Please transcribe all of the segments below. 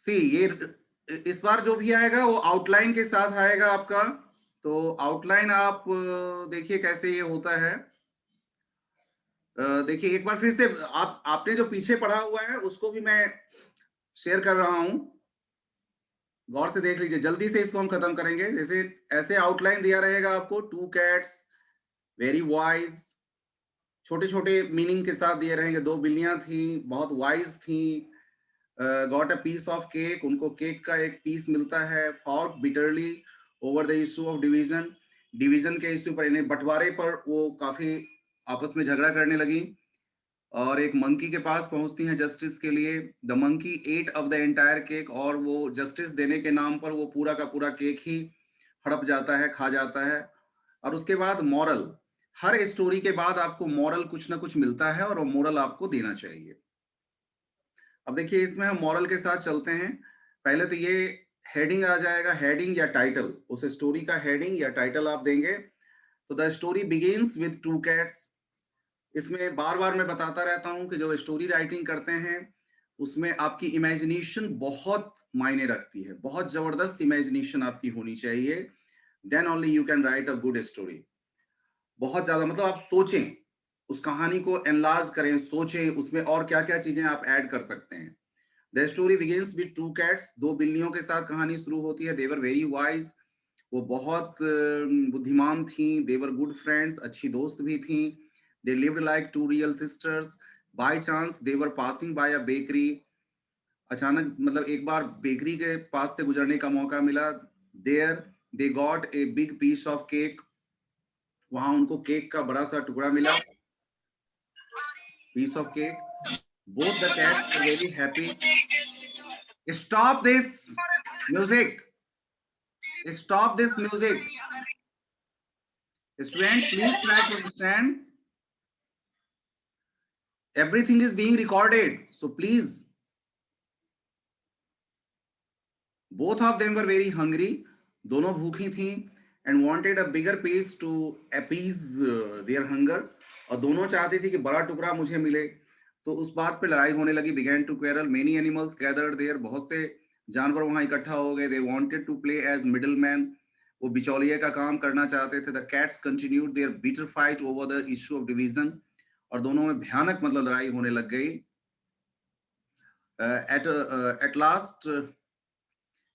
सी ये इस बार जो भी आएगा वो आउटलाइन के साथ आएगा आपका। तो आउटलाइन आप देखिए कैसे ये होता है। देखिए एक बार फिर से आपने जो पीछे पढ़ा हुआ है उसको भी मैं शेयर कर रहा हूँ, गौर से देख लीजिए। जल्दी से इसको हम खत्म करेंगे। जैसे ऐसे आउटलाइन दिया रहेगा आपको, टू कैट्स, वेरी वाइज, छोटे छोटे मीनिंग के साथ दिए रहेंगे। दो बिल्लियां थी, बहुत वाइज थी, got a piece of cake, उनको केक का एक पीस मिलता है। Fought bitterly over the issue of division, division के इश्यू पर, इन्हें बंटवारे पर वो काफी आपस में झगड़ा करने लगी। और एक मंकी के पास पहुंचती हैं जस्टिस के लिए। The monkey ate of the entire cake, और वो जस्टिस देने के नाम पर वो पूरा का पूरा केक ही हड़प जाता है, खा जाता है। और उसके बाद मॉरल, हर स्टोरी के बाद आपको मॉरल कुछ ना कुछ मिलता है और वो मॉरल आपको देना चाहिए। अब देखिए इसमें हम मॉरल के साथ चलते हैं। पहले तो ये हेडिंग आ जाएगा, हेडिंग या टाइटल, उस स्टोरी का हेडिंग या टाइटल आप देंगे। तो the story begins with two cats. इसमें बार बार मैं बताता रहता हूं कि जो स्टोरी राइटिंग करते हैं उसमें आपकी इमेजिनेशन बहुत मायने रखती है, बहुत जबरदस्त इमेजिनेशन आपकी होनी चाहिए। Then only you can write a good story. बहुत ज्यादा मतलब आप सोचें, उस कहानी को एनलार्ज करें, सोचें उसमें और क्या क्या चीजें आप ऐड कर सकते हैं। The story begins with two cats, दो बिल्लियों के साथ कहानी शुरू होती है। देवर वेरी वाइज, वो बहुत बुद्धिमान थी। देवर गुड फ्रेंड्स, अच्छी दोस्त भी थी। They lived like two real sisters. By chance they were passing by a bakery. अचानक मतलब एक बार बेकरी के पास से गुजरने का मौका मिला। There they got a big piece of cake, वहां उनको केक का बड़ा सा टुकड़ा मिला, piece of cake. Both the cats were very happy. Stop this music, stop this music. Student, please try to understand. Everything is being recorded. So please, both of them were very hungry. दोनों भूखी थी and wanted a bigger piece to appease their hunger. और दोनों चाहती थी कि बड़ा टुकड़ा मुझे मिले। तो उस बात पे लड़ाई होने लगी। Began to quarrel. Many animals gathered there. बहुत से जानवर वहां इकट्ठा हो गए। They wanted to play as middlemen. वो बिचौलिए का काम करना चाहते थे। The cats continued their bitter fight over the issue of division. और दोनों में भयानक मतलब लड़ाई होने लग गई।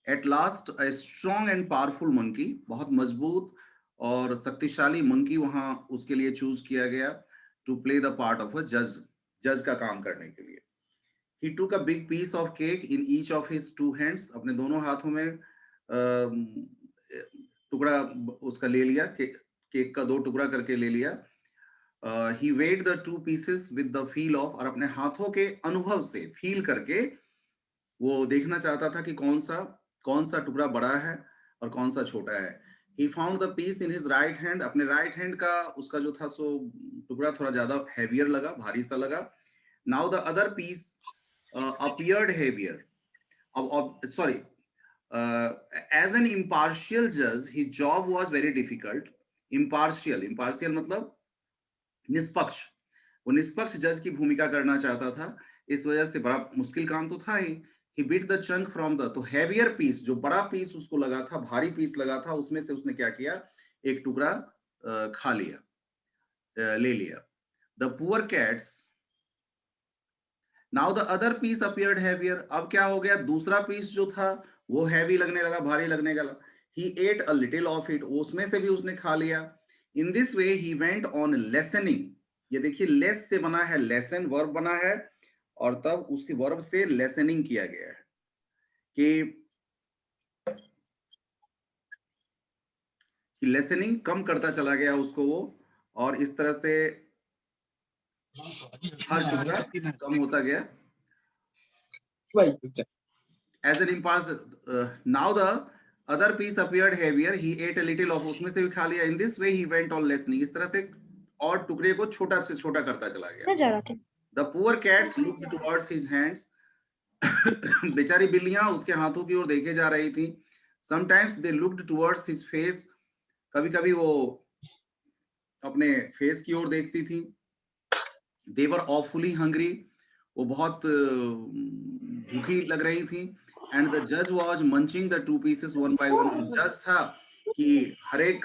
At last a strong and powerful monkey, बहुत मजबूत और शक्तिशाली मंकी वहां उसके लिए चूज किया गया to play the part of a जज, जज का काम करने के लिए। He took a big piece of cake in each of his two hands, अपने दोनों हाथों में टुकड़ा उसका ले लिया, केक का दो टुकड़ा करके ले लिया। He weighed the two pieces with the feel of, और अपने हाथों के अनुभव से फील करके वो देखना चाहता था कि कौन सा टुकड़ा बड़ा है और कौन सा छोटा है। He found the piece in his right hand, अपने राइट हैंड का उसका जो था सो टुकड़ा थोड़ा ज्यादा हैवियर लगा, भारी सा लगा। Now the other piece appeared heavier. अब सॉरी, एज एन इम्पार्शियल जज his job was very difficult. Impartial, impartial मतलब निष्पक्ष, वो निष्पक्ष जज की भूमिका करना चाहता था। इस वजह से बड़ा मुश्किल काम तो था ही। He bit the chunk from the, तो हैवियर पीस, जो बड़ा पीस उसको लगा था, भारी पीस लगा था, उसमें से उसने क्या किया, एक टुकड़ा खा लिया, ले लिया। The poor cats, now the other piece appeared heavier, अब क्या हो गया, दूसरा पीस जो था वो हैवी लगने लगा, भारी लगने लगा। He ate a little of it, उसमें से भी उसने खा लिया। In this way he went on lessening, ये देखिए लेस से बना है, लेसन वर्ब बना है, और तब उसी वर्ब से लेसनिंग किया गया है कि लेसनिंग कम करता चला गया उसको वो, और इस तरह से हर टुकड़ा कम होता गया। As an impulse, now the other piece appeared heavier. He ate a little of, उसमें से भी खा लिया। In this way he went on lessening, इस तरह से और टुकड़े को छोटा से छोटा करता चला गया। The poor cats looked towards his hands. बेचारी बिल्लियां उसके हाथों की ओर देखे जा रही थी। Sometimes they looked towards his face. कभी कभी वो अपने फेस की ओर देखती थी। They were awfully hungry. वो बहुत भूखी लग रही थी। and the judge was munching the two pieces one by one. जज था कि हर एक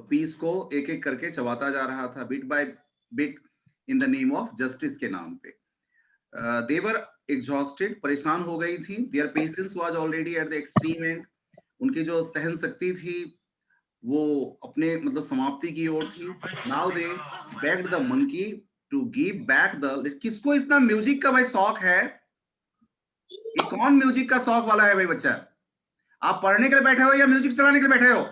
पीस को एक एक करके चबाता जा रहा था, bit by bit, in the name of justice के नाम पे. They were exhausted, परेशान हो गई थी. Their patience was already at the extreme end. उनकी जो सहन शक्ति थी वो अपने मतलब समाप्ति की ओर थी. Now they begged the monkey to give back the. किसको इतना म्यूजिक का भाई शौक है? ये कौन म्यूजिक का शौक वाला है भाई बच्चा? आप पढ़ने के लिए बैठे हो या म्यूजिक चलाने के लिए बैठे हो?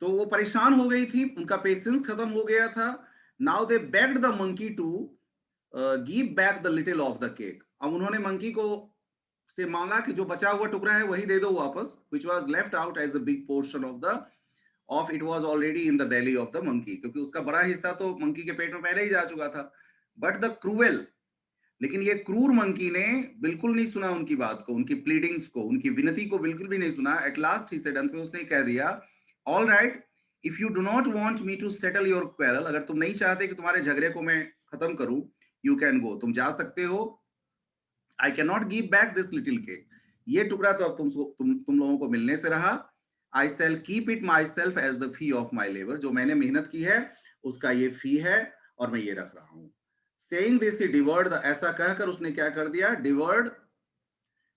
तो वो परेशान हो गई थी, उनका पेशेंस खत्म हो गया था. Now they begged the monkey to give back the little of the cake. अब उन्होंने मंकी को से मांगा कि जो बचा हुआ टुकड़ा है वही दे दो वापस, which was left out as a big portion of it was already in the belly of the monkey, क्योंकि उसका बड़ा हिस्सा तो मंकी के पेट में पहले ही जा चुका था. बट द क्रूएल, लेकिन ये क्रूर मंकी ने बिल्कुल नहीं सुना उनकी बात को, उनकी प्लीडिंग्स को, उनकी विनती को बिल्कुल भी नहीं सुना. एट लास्ट ही सेड, अंत में उसने कह दिया, all right, if you do not want me to settle your quarrel, अगर तुम नहीं चाहते कि तुम्हारे झगड़े को मैं खत्म करूं, यू कैन गो, तुम जा सकते हो. I can not give back this little cake, ये टुकड़ा तो अब तुम लोगों को मिलने से रहा. I shall keep it myself as the fee of my labour, जो मैंने मेहनत की है उसका ये फी है और मैं ये रख रहा हूं. Saying this, he devoured, ऐसा कहकर उसने क्या कर दिया,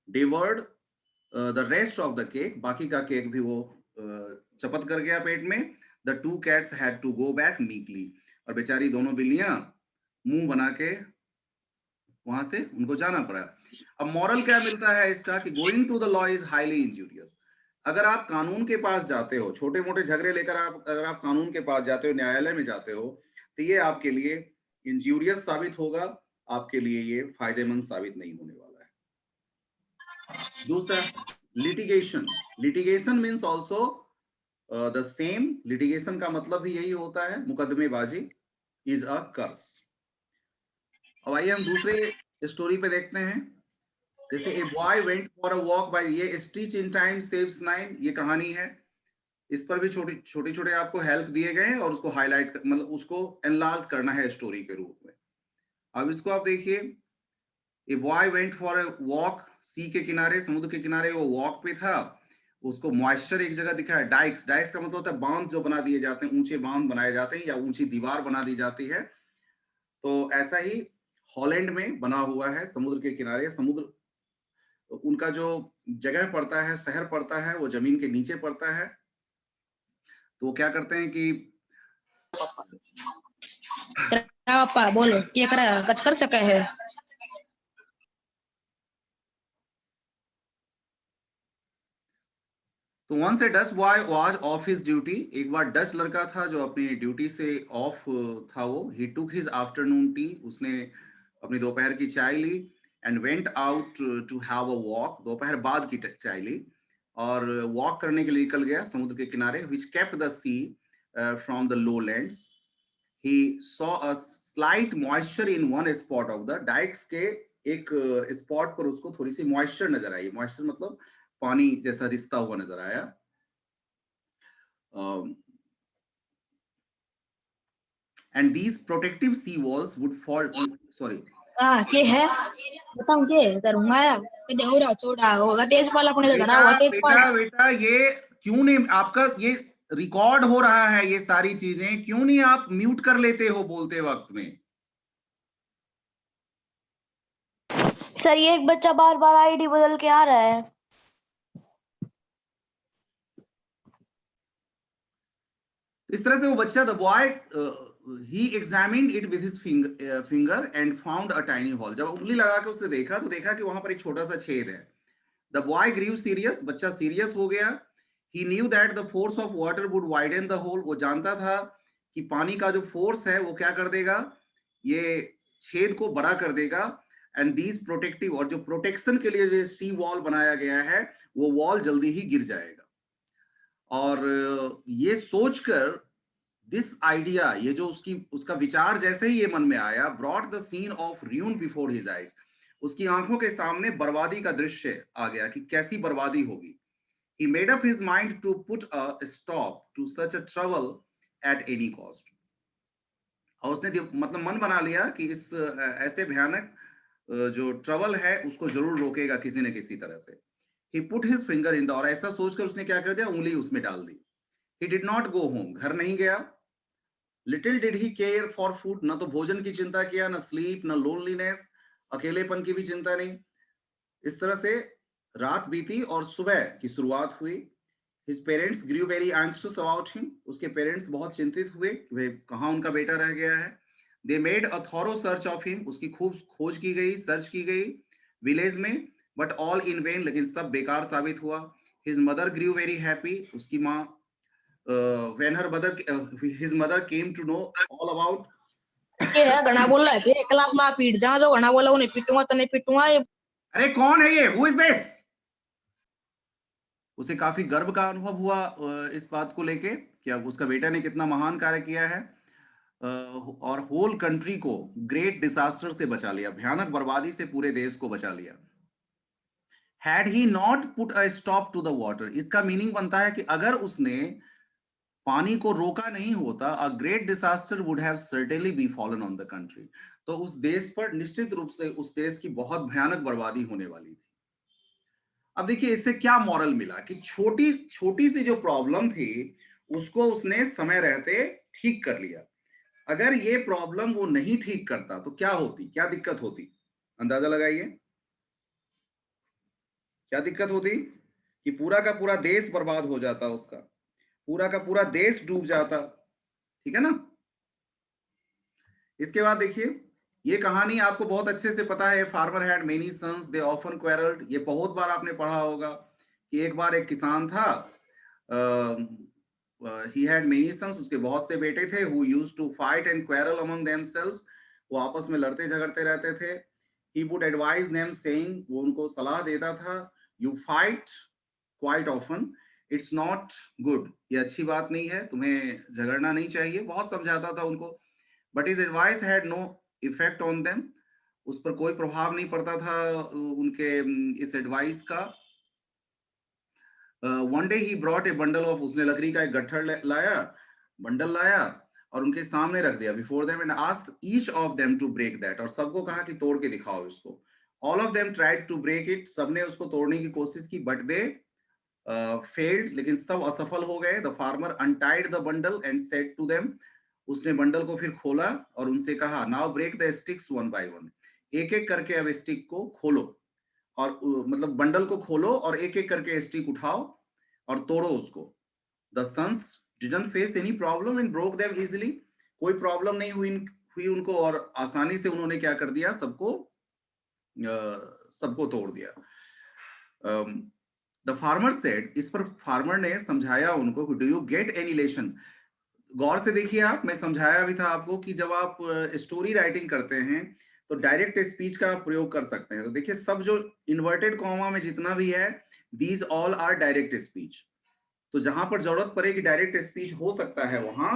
devoured the rest of the cake, बाकी का केक भी वो चपत कर गया पेट में. The two cats had to go back meekly, और बेचारी दोनों बिल्लियां मुंह बना के वहां से उनको जाना पड़ा. अब मॉरल क्या मिलता है इसका कि going to the law is highly injurious. अगर आप कानून के पास जाते हो, छोटे मोटे झगड़े लेकर अगर आप कानून के पास जाते हो, न्यायालय में जाते हो, तो ये आपके लिए इंजूरियस साबित होगा, आपके लिए ये फायदेमंद साबित नहीं होने वाला है. दूसरा, litigation. Litigation means also the same. Litigation का मतलब भी यही होता है, मुकदमेबाजी, इज अ कर्स. अब आइए हम दूसरे स्टोरी पे देखते हैं. जैसे a boy went for a walk by, ये stitch in time saves nine, ये कहानी है. इस पर भी छोटे छोटे आपको हेल्प दिए गए हैं और उसको हाईलाइट मतलब उसको एनलार्ज करना है स्टोरी के रूप में. अब इसको आप देखिए. A boy went for a walk, sea के किनारे, समुद्र के किनारे वो वॉक पे था. उसको मॉइस्चर एक जगह दिखा है. डाइक्स, डाइक्स का मतलब होता है बांध जो बना दिए जाते हैं, ऊंचे बांध बनाए जाते हैं या ऊंची दीवार बना दी जाती है. तो ऐसा ही हॉलैंड में बना हुआ है समुद्र के किनारे. समुद्र उनका जो जगह पड़ता है, शहर पड़ता है, वो जमीन के नीचे पड़ता है. तो वो क्या करते हैं कि पापा बोलो ये कर सके है. तो once a Dutch boy was off his duty, एक बार डच लड़का था जो अपनी ड्यूटी से ऑफ था वो. He took his afternoon tea, उसने अपनी दोपहर की चाय ली. And went out to have a walk, दोपहर बाद की चाय ली और वॉक करने के लिए निकल गया समुद्र के किनारे. Which kept the sea from the lowlands. He saw a slight moisture in one spot of the dikes के एक स्पॉट पर उसको थोड़ी सी मॉइस्चर नजर आई. मॉइस्चर मतलब पानी जैसा रिसता हुआ नजर आया. And these protective sea walls would fall. Sorry. के है बताऊं के करूंगा के देवरा चोड़ा होगा तेजपाल अपने तो घरा हुआ तेजपाल. बेटा ये क्यों नहीं, आपका ये रिकॉर्ड हो रहा है, ये सारी चीजें क्यों नहीं आप म्यूट कर लेते हो बोलते वक्त में? सर ये एक बच्चा बार बार आईडी बदल के आ रहा है. इस तरह से वो बच्चा, the boy he examined it with his finger and found a tiny hole. जब उंगली लगा के उसने देखा तो देखा कि वहां पर एक छोटा सा छेद है. The boy grew serious, बच्चा सीरियस हो गया. He knew that the force of water would widen the hole. वो जानता था कि पानी का जो फोर्स है वो क्या कर देगा, ये छेद को बड़ा कर देगा. एंड these protective, और जो प्रोटेक्शन के लिए जो सी वॉल बनाया गया है वो वॉल जल्दी ही गिर जाएगा. और ये सोचकर दिस आइडिया, ये जो उसका विचार जैसे ही ये मन में आया, brought the scene of ruin before his eyes, उसकी आंखों के सामने बर्बादी का दृश्य आ गया कि कैसी बर्बादी होगी. He made up his mind to put a stop to such a trouble at any cost. और उसने मतलब मन बना लिया कि इस ऐसे भयानक जो ट्रबल है उसको जरूर रोकेगा किसी न किसी तरह से। He put his finger in the, और ऐसा सोचकर उसने क्या कर दिया, उंगली उसमें डाल दी। He did not go home, घर नहीं गया। Little did he care for food, न तो भोजन की चिंता किया, न स्लीप, न लोनलीनेस, अकेलेपन की भी चिंता नहीं। इस तरह से रात बीती और सुबह की शुरुआत हुई। His parents grew very anxious about him. उसके पेरेंट्स बहुत चिंतित हुए कि वे कहाँ उनका बेटा रह गया है। They made a thorough search of him. उसकी खूब खोज की गई, सर्च की गई विलेज में, but all in vain, लेकिन सब बेकार साबित हुआ। His mother grew very happy. उसकी माँ his mother came to know all about. ये है घना बोल रहा है कि क्लास में पीट जा, जो घना बोला उन्हें पीटूंगा तो नहीं पीटूंगा। ये अरे कौन है ये? Who is this? उसे काफी गर्व का अनुभव हुआ इस बात को लेके कि अब उसका बेटा ने कितना महान कार्य किया है और होल कंट्री को ग्रेट डिजास्टर से बचा लिया, भयानक बर्बादी से पूरे देश को बचा लिया। Had he not put a stop to the water, इसका मीनिंग बनता है कि अगर उसने पानी को रोका नहीं होता, a great disaster would have certainly B fallen on the country, तो उस देश पर निश्चित रूप से उस देश की बहुत भयानक बर्बादी होने वाली थी। अब देखिए इससे क्या मॉरल मिला कि छोटी छोटी सी जो प्रॉब्लम थी उसको उसने समय रहते ठीक कर लिया। अगर ये प्रॉब्लम वो नहीं ठीक करता तो क्या होती, क्या दिक्कत होती, अंदाजा लगाइए क्या दिक्कत होती कि पूरा का पूरा देश बर्बाद हो जाता, उसका पूरा का पूरा देश डूब जाता। ठीक है ना। इसके बाद देखिए ये कहानी आपको बहुत अच्छे से पता है, farmer had many sons they often quarrelled, ये बहुत बार आपने पढ़ा होगा कि एक बार एक किसान था, ही हैड मेनी सन्स, उसके बहुत से बेटे थे, who used to fight and quarrel among themselves, वो आपस में लड़ते झगड़ते रहते थे। He would advise them saying, वो उनको सलाह देता था, you fight quite often, it's not good, ये अच्छी बात नहीं है, तुम्हें झगड़ना नहीं चाहिए, बहुत समझाता था उनको। But his advice had no effect on them, उस पर कोई प्रभाव नहीं पड़ता था उनके इस एडवाइस का। One day he brought a bundle of, उसने लकड़ी का एक गट्ठर लाया, बंडल लाया और उनके सामने रख दिया, before them, and asked each of them to break that, और सबको कहा कि तोड़ के दिखाओ इसको। All of them tried to break it, सबने उसको तोड़ने की कोशिश की, बट दे फेल्ड, लेकिन सब असफल हो गए। The farmer untied the bundle and said to them, उसने बंडल को फिर खोला और उनसे कहा, now break the sticks one by one, एक एक करके अब स्टिक को खोलो, और मतलब बंडल को खोलो और एक एक करके स्टिक उठाओ और तोड़ो उसको। The sons didn't face any problem and broke them easily, कोई प्रॉब्लम नहीं हुई उनको और आसानी से उन्होंने क्या कर दिया, सबको तोड़ दिया। द फार्मर सेड, इस पर फार्मर ने समझाया उनको, do you get any lesson, गौर से देखिए आप, मैं समझाया भी था आपको कि जब आप स्टोरी राइटिंग करते हैं तो डायरेक्ट स्पीच का प्रयोग कर सकते हैं। तो देखिए सब जो इन्वर्टेड कॉमा में जितना भी है, these all are direct speech. तो जहां पर जरूरत पड़े कि डायरेक्ट स्पीच हो सकता है वहां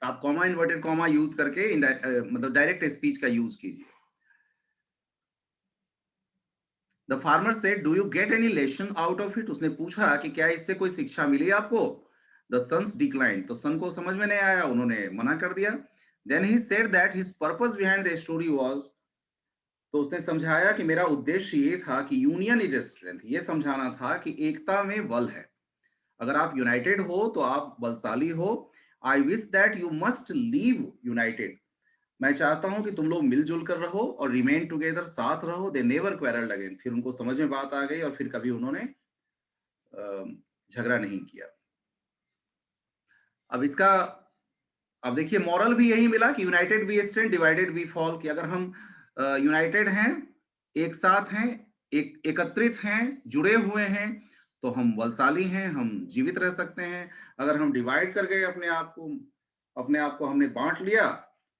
आप कॉमा इन्वर्टेड कॉमा यूज करके मतलब डायरेक्ट स्पीच का यूज कीजिए। The farmer said, do you get any lesson out of it, उसने पूछा कि क्या इससे कोई शिक्षा मिली आपको। द सन्स डिक्लाइन, तो सन को समझ में नहीं आया, उन्होंने मना कर दिया। Then he said that his purpose behind the story was, तो उसने समझाया कि मेरा उद्देश्य ये था कि यूनियन इज स्ट्रेंथ, ये समझाना था कि एकता में बल है, अगर आप यूनाइटेड हो तो आप बलशाली हो। I wish that you must leave United, मैं चाहता हूं कि तुम लोग मिलजुल कर रहो और रिमेन टुगेदर, साथ रहो। दे नेवर क्वेरल्ड अगेन, फिर उनको समझ में बात आ गई और फिर कभी उन्होंने झगड़ा नहीं किया। अब इसका, अब देखिए मॉरल भी यही मिला कि united we stand, divided we fall, कि अगर हम यूनाइटेड हैं, एक साथ हैं, एकत्रित हैं, जुड़े हुए हैं, तो हम बलशाली हैं, हम जीवित रह सकते हैं। अगर हम डिवाइड कर गए अपने आप को हमने बांट लिया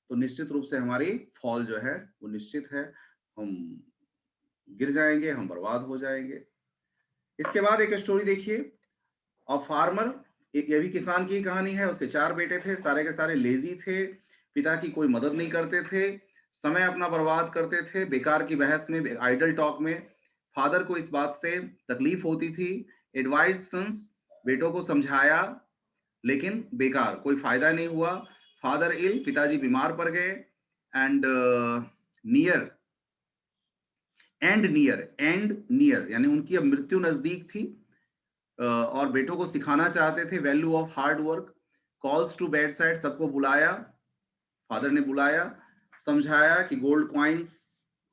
तो निश्चित रूप से हमारी फॉल जो है वो निश्चित है, हम गिर जाएंगे, हम बर्बाद हो जाएंगे। इसके बाद एक स्टोरी देखिए, और फार्मर, ये भी किसान की कहानी है। उसके 4 बेटे थे, सारे के सारे लेजी थे, पिता की कोई मदद नहीं करते थे, समय अपना बर्बाद करते थे बेकार की बहस में, आइडल टॉक में। फादर को इस बात से तकलीफ होती थी। एडवाइस सन्स, बेटों को समझाया लेकिन बेकार, कोई फायदा नहीं हुआ। फादर इल, पिताजी बीमार पड़ गए, एंड नियर नियर यानी उनकी अब मृत्यु नजदीक थी, और बेटों को सिखाना चाहते थे value of hard work. Calls to bed side, सबको बुलाया, फादर ने बुलाया, समझाया कि गोल्ड कॉइन्स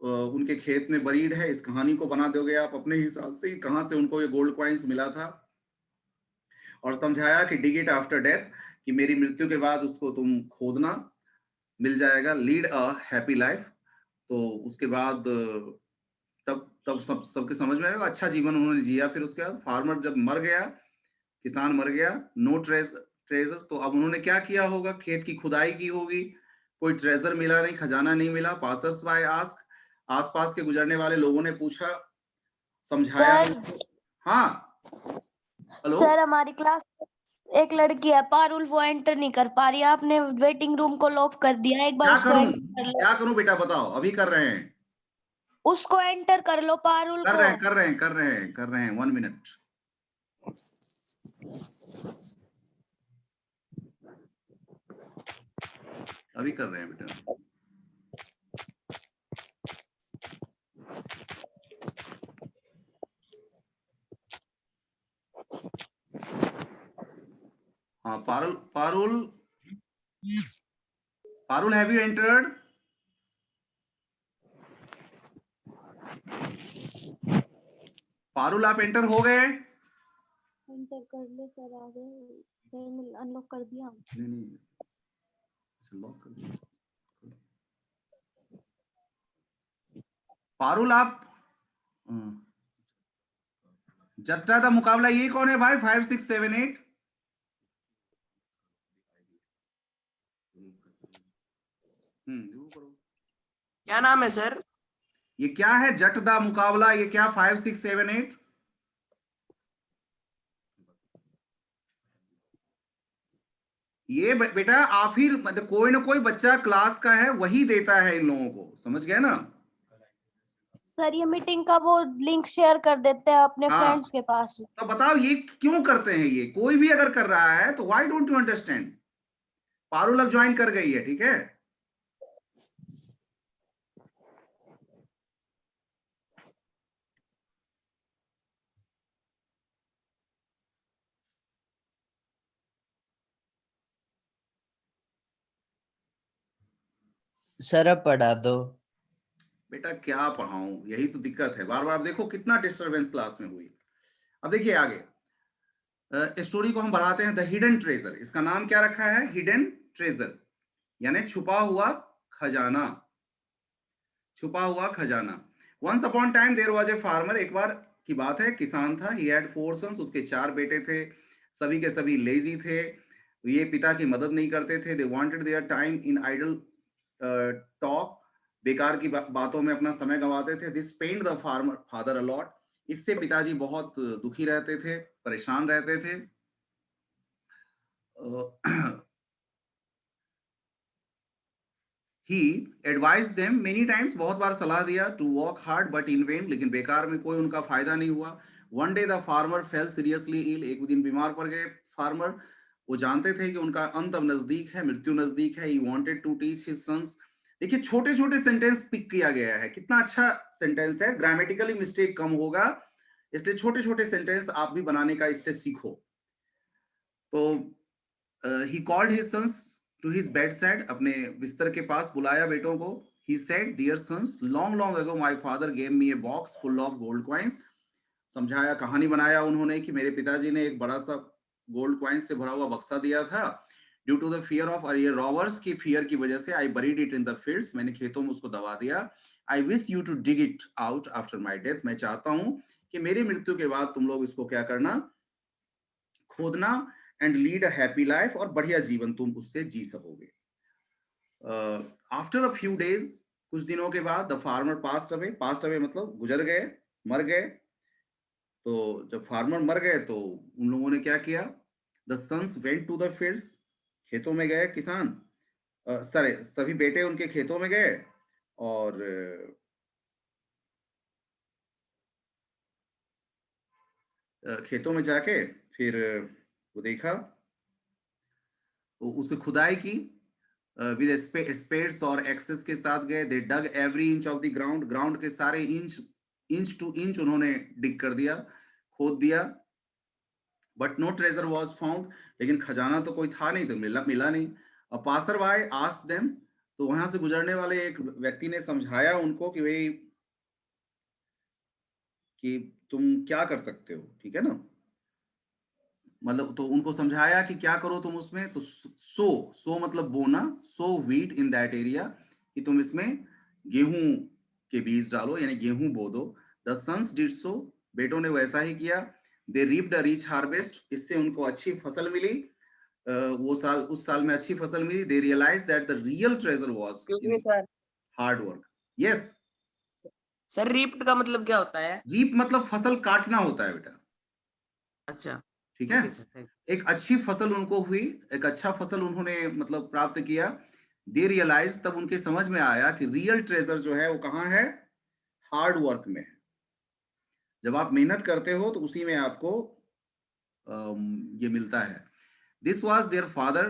उनके खेत में बरीड है, इस कहानी को बना दोगे आप अपने हिसाब से कहां से उनको ये गोल्ड कॉइन्स मिला था, और समझाया कि डिग इट आफ्टर डेथ, कि मेरी मृत्यु के बाद उसको तुम खोदना, मिल जाएगा, लीड अ हैप्पी लाइफ। तो उसके बाद तब तब सबके समझ में आएगा, अच्छा जीवन उन्होंने जिया। फिर उसके बाद फार्मर जब मर गया, किसान मर गया, नो ट्रेजर, तो अब उन्होंने क्या किया होगा, खेत की खुदाई की होगी, कोई ट्रेजर मिला नहीं, खजाना नहीं मिला। पासर्स बाय आस्क, आसपास के गुजरने वाले लोगों ने पूछा, समझाया। सर हाँ, हेलो, सर हमारी क्लास एक लड़की है पारुल, वो एंटर नहीं कर पा रही है। आपने वेटिंग रूम को लॉक कर दिया, एक बार उसको एंटर कर लो। क्या करूं बेटा, बताओ, अभी कर रहे हैं, उसको एंटर कर लो, पारुल को। कर रहे हैं 1 मिनट। अभी कर रहे हैं बेटा। हाँ, Parul have you entered? Parul आप एंटर हो गए? एंटर कर ले सर, आ गए, अनलॉक कर दिया। नहीं, अच्छा, लॉक कर दिया। पारुल आप, जट्टा का मुकाबला ये कौन है भाई, 5 6 7 8? क्या नाम है सर? ये क्या है जट दा मुकाबला, ये क्या 5 6 7 8? ये बेटा आप ही, मतलब कोई ना कोई बच्चा क्लास का है वही देता है इन लोगों को, समझ गए ना? सर ये मीटिंग का वो लिंक शेयर कर देते हैं अपने हाँ, फ्रेंड्स के पास। तो बताओ ये क्यों करते हैं, ये कोई भी अगर कर रहा है तो why don't you understand? Parul अब ज्वाइन कर गई है, ठीक है। सर अब पढ़ा दो। बेटा क्या पढ़ाऊं, यही तो दिक्कत है, बार बार देखो कितना डिस्टरबेंस क्लास में हुई। अब देखिए आगे, स्टोरी को हम बढ़ाते हैं, द हिडन ट्रेजर, इसका नाम क्या रखा है, हिडन ट्रेजर, यानी छुपा हुआ खजाना, छुपा हुआ खजाना। Once upon time there was a farmer, एक बार की बात है, किसान था, ही हैड 4 सन्स, उसके 4 बेटे थे, सभी के सभी लेजी थे, ये पिता की मदद नहीं करते थे, they wanted their time in idle talk, बेकार की बातों में अपना समय गंवाते थे। This pained the farmer father a lot, इससे पिताजी बहुत दुखी रहते थे, परेशान रहते थे। He advise them many times, बहुत बार सलाह दिया, to work hard but in vain, लेकिन बेकार में, कोई उनका फायदा नहीं हुआ। One day the farmer fell seriously ill, एक दिन बीमार पड़ गए फार्मर, वो जानते थे कि उनका अंत अब नजदीक है, मृत्यु नजदीक है। He wanted to teach his sons, देखिए छोटे छोटे सेंटेंस पिक किया गया है, कितना अच्छा सेंटेंस है, ग्रामेटिकली मिस्टेक कम होगा, इसलिए छोटे छोटे सेंटेंस आप भी बनाने का इससे सीखो। तो he called his sons to his bed side, अपने बिस्तर के पास बुलाया बेटों को। He said, dear sons, long long ago my father gave me a box full of gold coins, समझाया, कहानी बनाया उन्होंने कि मेरे पिताजी ने एक बड़ा सा गोल्ड कॉइंस से भरा हुआ बक्सा दिया था। Due to the fear of ये रॉबर्स की फियर की वजह से, I buried it in the fields, मैंने खेतों में उसको दबा दिया। I wish you to dig it out after my death, मैं चाहता हूं कि मेरी मृत्यु के बाद तुम लोग इसको क्या करना, खोदना, and lead a happy life, और बढ़िया जीवन तुम उससे जी सकोगे। आफ्टर अ फ्यू डेज, कुछ दिनों के बाद, द फार्मर पास्ट अवे मतलब गुजर गए, मर गए। तो जब फार्मर मर गए तो उन लोगों ने क्या किया, the sons went to the fields, खेतों में गए किसान, सारे सभी बेटे उनके खेतों में गए, और खेतों में जाके फिर वो देखा, उसकी खुदाई की, विद स्पेड्स और एक्सेस के साथ गए। They dug every inch of the ground, ground के सारे इंच टू इंच उन्होंने डिग कर दिया, खोद दिया। But no treasure was found, लेकिन खजाना तो कोई था नहीं, तो मिला नहीं। A passer by asked them, तो वहां से गुजरने वाले एक व्यक्ति ने समझाया उनको कि भाई कि तुम क्या कर सकते हो, ठीक है ना, मतलब तो उनको समझाया कि क्या करो तुम उसमें, तो सो मतलब बोना, सो वीट इन दैट एरिया, कि तुम इसमें गेहूं के बीज डालो, यानी गेहूं बो दो। द सन्स डिड सो, बेटों ने वैसा ही किया। दे रीप्ड अ रिच हार्वेस्ट, इससे उनको अच्छी फसल मिली। उस साल में अच्छी फसल मिली। They realize that the real treasure was excuse in me sir. Hard work. Yes, sir reaped का मतलब क्या होता है? रीप मतलब फसल काटना होता है बेटा, अच्छा, ठीक है। ओके सर, थैंक एक अच्छी फसल उनको हुई, एक अच्छा फसल उन्होंने मतलब प्राप्त किया। दे रियलाइज, तब उनके समझ में आया कि रियल ट्रेजर जो है वो कहाँ है, हार्ड वर्क में है। जब आप मेहनत करते हो तो उसी में आपको ये मिलता है। This was their father,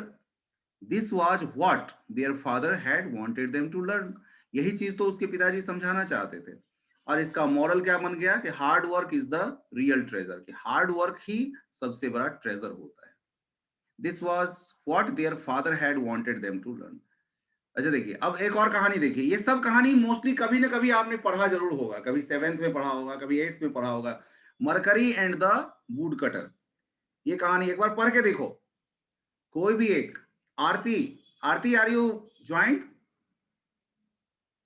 this was what their father had wanted them to learn, यही चीज तो उसके पिताजी समझाना चाहते थे। और इसका मॉरल क्या बन गया कि hard work is the real treasure, कि हार्ड वर्क ही सबसे बड़ा ट्रेजर होता है। This was what their father had wanted them to learn. अच्छा देखिए, अब एक और कहानी देखिए। ये सब कहानी मोस्टली कभी ना कभी आपने पढ़ा जरूर होगा, कभी 7th में पढ़ा होगा, कभी 8th में पढ़ा होगा। Mercury and the wood cutter, ये कहानी एक बार पढ़ के देखो, कोई भी एक। Aarti, Aarti are you joined?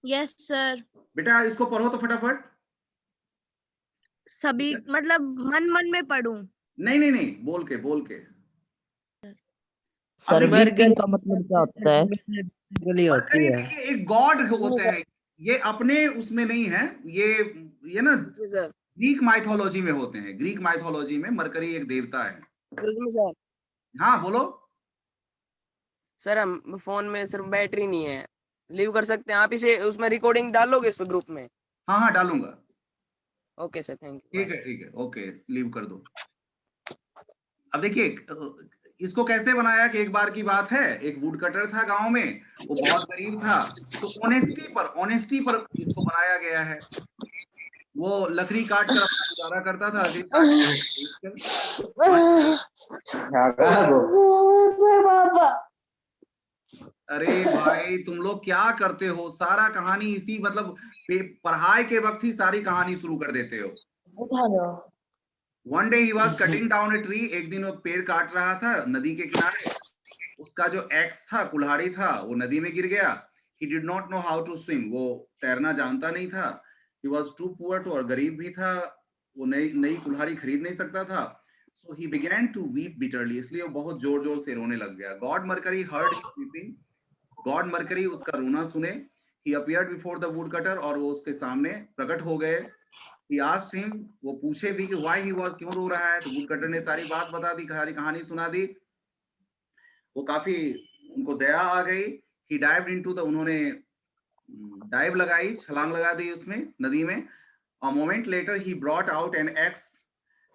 Yes sir. बेटा इसको पढ़ो तो फटाफट। सभी मतलब मन मन में पढ़ूं? नहीं, बोल के अब सर देखिए, वीटिंग का मतलब क्या होता है? मरकरी देखिए एक गॉड होते हैं, ये अपने उसमें नहीं है, ये ना यू सर। ग्रीक माइथोलॉजी में होते हैं। ग्रीक माइथोलॉजी में मरकरी एक देवता है। Excuse me sir. हाँ बोलो। सर हम फोन में सिर्फ बैटरी नहीं है, लीव कर सकते हैं? आप इसे उसमें रिकॉर्डिंग डालोगे इस पे ग्रुप में? हाँ डालूंगा। Okay sir, thank you. ठीक है, ओके, लीव कर दो। अब देखिए, इसको कैसे बनाया कि एक बार की बात है, एक वुड कटर था गांव में, वो बहुत गरीब था, तो ऑनेस्टी पर इसको बनाया गया है। वो लकड़ी काट कर अपना गुजारा करता था, लकड़ी काट अरे भाई तुम लोग क्या करते हो, सारा कहानी इसी मतलब पढ़ाई के वक्त ही सारी कहानी शुरू कर देते हो। One day he was cutting down a tree, एक दिन वो पेड़ काट रहा था नदी के किनारे। उसका जो एक्स था, कुल्हाड़ी था, वो नदी में गिर गया। He did not know how to swim, वो तैरना जानता नहीं था। He was too poor too, और गरीब भी था, वो नई कुल्हाड़ी खरीद नहीं सकता था। So he began to weep bitterly, इसलिए वो बहुत जोर जोर से रोने लग गया। God Mercury heard his weeping, god Mercury उसका रोना सुने। He appeared before the woodcutter, और वो उसके सामने प्रकट हो गए। He asked him, वो पूछे भी कि why he was, क्यों रो रहा है, तो वुड कटर ने सारी बात बता दी, सारी कहानी सुना दी। वो काफी उनको दया आ गई। He dived into the, उन्होंने डाइव लगाई, छलांग लगा दी उसमें, नदी में। A moment later he brought out an axe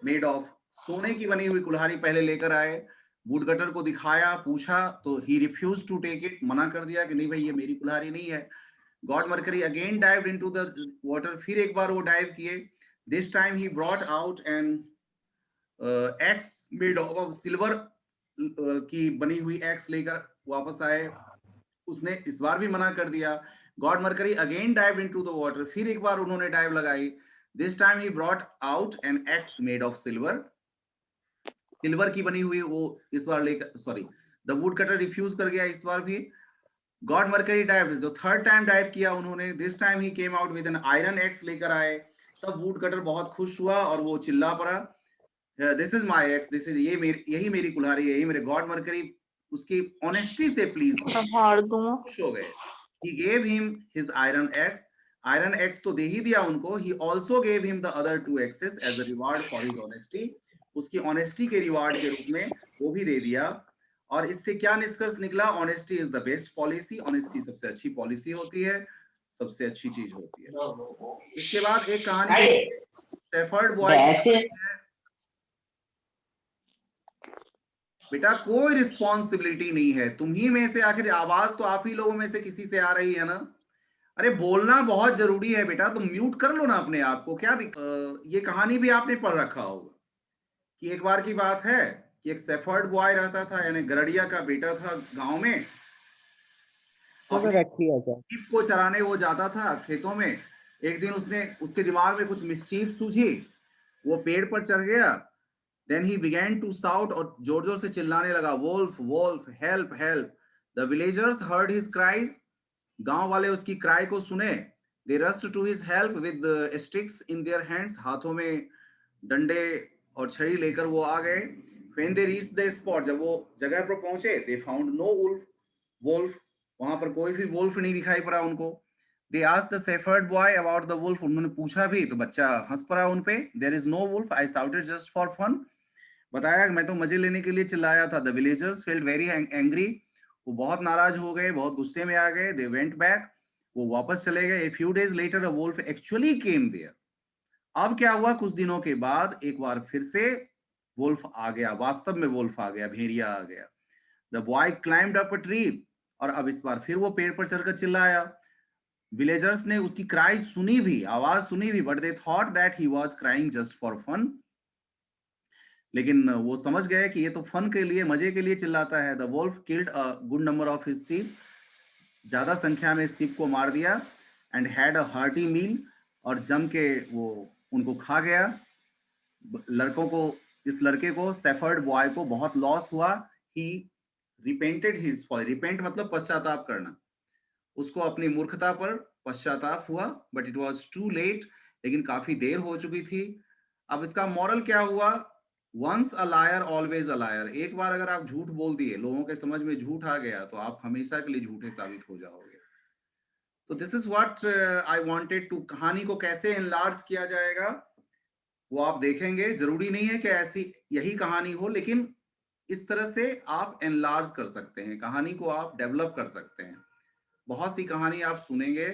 made of, सोने की बनी हुई कुल्हाड़ी पहले लेकर आए। वुड कटर को दिखाया, पूछा, तो he refused to take it, मना कर दिया कि नहीं भाई ये मेरी कुल्हाड़ी नहीं है। God Mercury again dived into the water, फिर एक बार वो डाइव किए। This time he brought out an axe made of silver, की बनी हुई एक्स लेकर वापस आए। उसने इस बार भी मना कर दिया। God Mercury again dive into the water, फिर एक बार उन्होंने डाइव लगाई। This time he brought out an axe made of silver, silver की बनी हुई वो इस बार लेकर, sorry, the woodcutter refuse कर गया इस बार भी। गॉड मरकरी डाइव, जो थर्ड टाइम डाइव किया उन्होंने, this time he came out with an iron axe लेकर आए। तब वुड कटर बहुत खुश हुआ और वो चिल्ला पड़ा, this is my axe, this is, यही मेरी कुल्हाड़ी है, यही मेरे। गॉड मरकरी उसकी ऑनेस्टी से प्लीज खुश हो गए। He gave him his iron axe, iron axe तो दे ही दिया उनको। He also gave him the other 2 axes as a reward for his honesty, उसकी ऑनेस्टी के रिवार्ड के रूप में वो भी दे दिया। और इससे क्या निष्कर्ष निकला? Honesty is the best policy, honesty सबसे अच्छी पॉलिसी होती है, सबसे अच्छी चीज होती है। इसके बाद एक कहानी स्टैफर्ड बॉय, बेटा कोई रिस्पॉन्सिबिलिटी नहीं है, तुम ही में से, आखिर आवाज तो आप ही लोगों में से किसी से आ रही है ना। अरे बोलना बहुत जरूरी है बेटा, तुम म्यूट कर लो ना अपने आप को, क्या ये कहानी भी आपने पढ़ रखा होगा कि एक बार की बात है कि एक शेफर्ड बॉय रहता था, यानी गरड़िया का बेटा था गांव में। शीप को चराने वो जाता था खेतों में। एक दिन उसके दिमाग में कुछ मिस्चीफ सूझी, वो पेड़ पर चढ़ गया। Then he began to shout, और जोर जोर से चिल्लाने लगा, wolf wolf help help. The villagers heard his cries, गांव वाले उसकी क्राई को सुने। They rushed to his help with sticks in their hands, हाथों में डंडे और छड़ी लेकर वो आ गए। When they reach the spot, जब वो जगह पर पहुंचे, दे फाउंड नो वुल्फ, वहां पर कोई भी वुल्फ नहीं दिखाई पड़ा उनको। They asked the shepherd boy about the wolf, उन्होंने पूछा भी तो बच्चा हंस पड़ा उन पे। There is no wolf, I shouted just for fun, बताया मैं तो मजे लेने के लिए चिल्लाया था। The villagers felt very angry, वो बहुत नाराज हो गए, बहुत गुस्से में आ गए। दे वेंट बैक, वो वापस चले गए। A few days later a wolf actually came there. अब क्या हुआ, कुछ दिनों के बाद एक बार फिर से वुल्फ आ गया, वास्तव में वुल्फ आ गया, भेड़िया आ गया। The boy climbed up a tree, और अब इस बार फिर वो पेड़ पर चढ़कर चिल्लाया। विलेजर्स ने उसकी क्राई सुनी भी, आवाज सुनी भी, but they thought that he was crying just for fun, लेकिन वो समझ गए कि ये तो फन के लिए, मजे के लिए चिल्लाता है। The wolf killed a good number of his sheep, ज्यादा संख्या में शीप को मार दिया। And had a hearty meal, और जम के वो उनको खा गया। लड़कों को, इस लड़के को, शेफर्ड बॉय को बहुत लॉस हुआ। He repented his folly, repent मतलब पश्चाताप करना, उसको अपनी मूर्खता पर पश्चाताप हुआ। But it was too late, लेकिन काफी देर हो चुकी थी। अब इसका मॉरल क्या हुआ, once a liar always a liar, एक बार अगर आप झूठ बोल दिए, लोगों के समझ में झूठ आ गया, तो आप हमेशा के लिए झूठे साबित हो जाओगे। तो this is what I wanted to, कहानी को कैसे एनलार्ज किया जाएगा वो आप देखेंगे। जरूरी नहीं है कि ऐसी यही कहानी हो, लेकिन इस तरह से आप एनलार्ज कर सकते हैं, कहानी को आप डेवलप कर सकते हैं। बहुत सी कहानी आप सुनेंगे